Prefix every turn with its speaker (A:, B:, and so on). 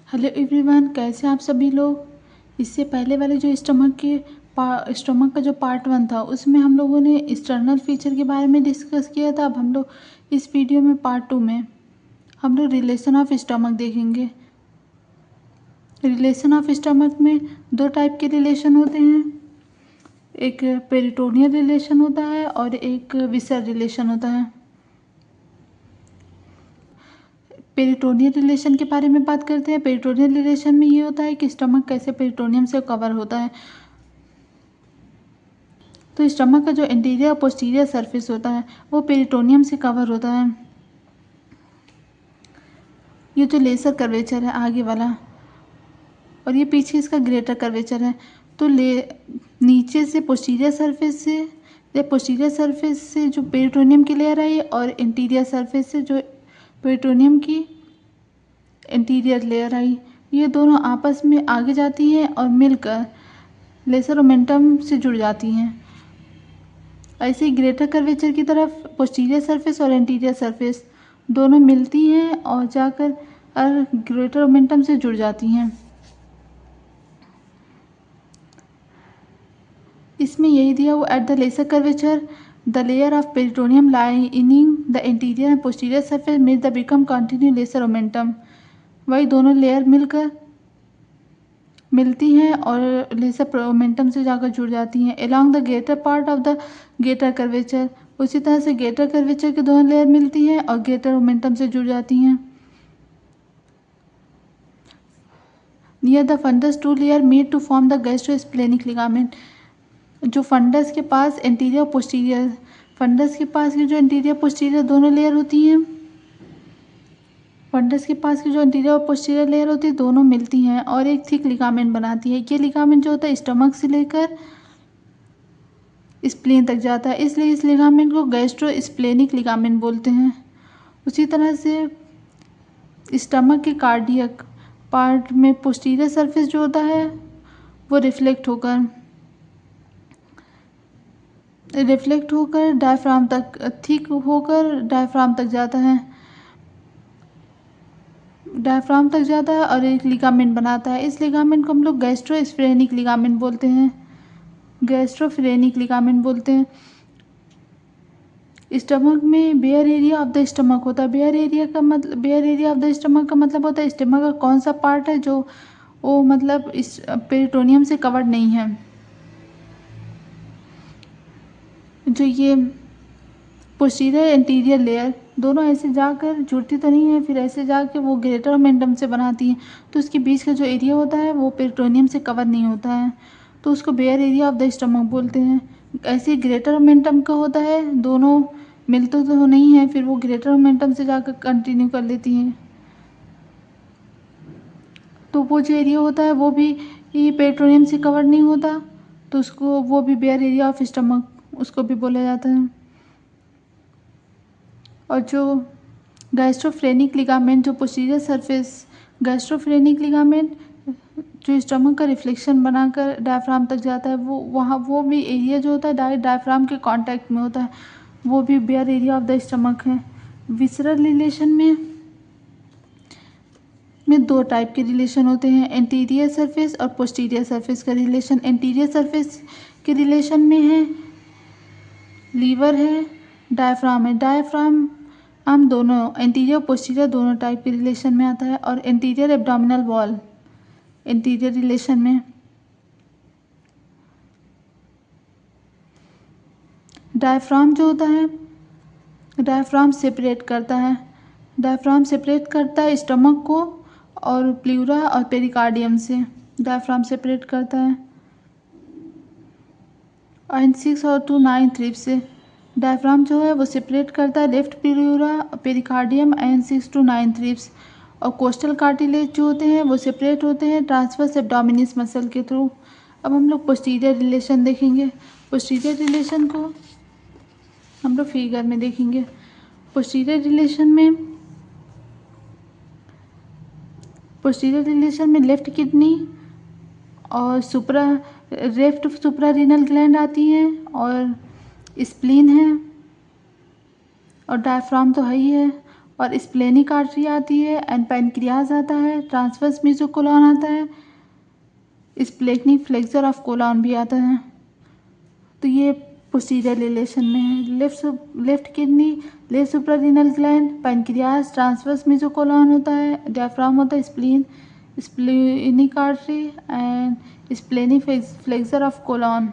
A: Hello everyone, कैसे हैं आप सभी लोग। इससे पहले वाले जो स्टमक का जो पार्ट 1 था उसमें हम लोगों ने एक्सटर्नल फीचर के बारे में डिस्कस किया था। अब हम लोग इस वीडियो में पार्ट 2 में हम लोग रिलेशन ऑफ स्टमक देखेंगे। रिलेशन ऑफ स्टमक में दो टाइप के रिलेशन होते हैं, एक पेरिटोनियल रिलेशन होता है और एक विसर रिलेशन होता है। पेरिटोनियल रिलेशन के बारे में बात करते हैं। पेरिटोनियल रिलेशन में ये होता है कि स्टमक कैसे पेरिटोनियम से कवर होता है। तो स्टमक का जो इंटीरियर और पोस्टीरियर सरफेस होता है वो पेरिटोनियम से कवर होता है। ये जो लेसर कर्वेचर है आगे वाला और ये पीछे इसका ग्रेटर कर्वेचर है। तो नीचे से पोस्टीरियर सरफेस से जो पेरिटोनियम की लेयर आई और इंटीरियर सरफेस से जो पेरिटोनियम की इंटीरियर लेयर आई, ये दोनों आपस में आगे जाती हैं और मिलकर लेसर ओमेंटम से जुड़ जाती हैं। ऐसे ही ग्रेटर कर्वेचर की तरफ पोस्टीरियर सरफेस और इंटीरियर सरफेस दोनों मिलती हैं और जाकर ग्रेटर ओमेंटम से जुड़ जाती हैं। इसमें यही दिया हुआ at the lesser curvature the layer of peritoneum lining the interior and posterior surface made the become continue lesser omentum. वही दोनों लेयर मिलकर मिलती हैं और लेसर ओमेंटम से जाकर जुड़ जाती हैं। Along the greater part of the greater curvature, उसी तरह से ग्रेटर कर्वेचर की दोनों लेयर मिलती हैं और ग्रेटर ओमेंटम से जुड़ जाती हैं। Near the fundus two layer made to form the gastrosplenic ligament. जो फंडस के पास इंटीरियर पोस्टीरियर, फंडस के पास की जो इंटीरियर पोस्टीरियर दोनों लेयर होती हैं, फंडस के पास की जो इंटीरियर और पोस्टीरियर लेयर होती है दोनों मिलती हैं और एक थिक लिगामेंट बनाती है। ये लिगामेंट जो होता है स्टमक से लेकर स्प्लीन तक जाता है, इसलिए इस लिगामेंट को गैस्ट्रोस्प्लेनिक लिगामेंट बोलते हैं। उसी तरह से स्टमक के कार्डियक पार्ट में पोस्टीरियर सरफेस जो होता है वो रिफ्लेक्ट होकर डायफ्राम तक, थिक होकर डायफ्राम तक जाता है, और एक लिगामेंट बनाता है। इस लिगामेंट को हम लोग गैस्ट्रोस्प्लेनिक लिगामेंट बोलते हैं। स्टमक में bare area of the stomach होता है। Bare area of the stomach का मतलब होता है स्टमक का कौन सा पार्ट है जो वो मतलब इस पेरिटोनियम से कवर्ड नहीं है। जो ये पोस्टीरियर इंटीरियर लेयर दोनों ऐसे जाकर जुड़ती तो नहीं है, फिर ऐसे जाकर वो ग्रेटर ओमेंटम से बनाती हैं, तो उसके बीच का जो एरिया होता है वो पेरिटोनियम से कवर नहीं होता है, तो उसको bare area of the stomach बोलते हैं। ऐसे ग्रेटर ओमेंटम का होता है, दोनों मिलते तो नहीं है, फिर वो ग्रेटर ओमेंटम से जाकर कंटिन्यू कर लेती हैं, तो वो जो एरिया होता है वो भी पेरिटोनियम से कवर नहीं होता, तो उसको वो भी बेयर एरिया ऑफ स्टमक उसको भी बोला जाता है। और जो गैस्ट्रोफ्रेनिक लिगामेंट जो पोस्टीरियर सरफेस, गैस्ट्रोफ्रेनिक लिगामेंट जो स्टमक का रिफ्लेक्शन बनाकर डायफ्राम तक जाता है, वो भी एरिया जो होता है डायरेक्ट डायफ्राम के कांटेक्ट में होता है, वो भी bare area of the stomach है। विसरल रिलेशन में दो टाइप के रिलेशन होते हैं, इंटीरियर सरफेस और पोस्टीरियर सरफेस का रिलेशन। इंटीरियर सरफेस के रिलेशन में है लीवर है, डायफ्राम है। डायफ्राम हम दोनों इंटीरियर पोस्टीरियर दोनों टाइप के रिलेशन में आता है। और interior abdominal wall interior relation में, डायफ्राम जो होता है डायफ्राम सेपरेट करता है स्टमक को और प्लूरा और पेरिकार्डियम से डायफ्राम सेपरेट करता है। और 6 और 2 9 3 से डायफ्राम जो है वो सेपरेट करता है left pleura pericardium and 6 to 9 thrips. और कोस्टल कार्टिलेज जो होते हैं वो सेपरेट होते हैं ट्रांसवर्स एब्डोमिनिस मसल के थ्रू। अब हम लोग पोस्टीरियर रिलेशन देखेंगे। पोस्टीरियर रिलेशन को हम लोग फिगर में देखेंगे। पोस्टीरियर रिलेशन में लेफ्ट किडनी और लेफ्ट सुप्रारीनल ग्लैंड आती हैं और स्प्लीन है और डायफ्राम तो है ही है। और स्प्लेनिक आर्टरी आती है एंड पैनक्रियाज आता है, ट्रांसवर्स मेसोकोलॉन आता है, स्प्लेनिक फ्लेक्सर ऑफ कोलॉन भी आता है। तो ये पोस्टीरियर रिलेशन में है। Left kidney, left suprarenal gland, pancreas, transverse mesocolon होता है, डायफ्राम होता है, splenic artery and splenic flexure of colon.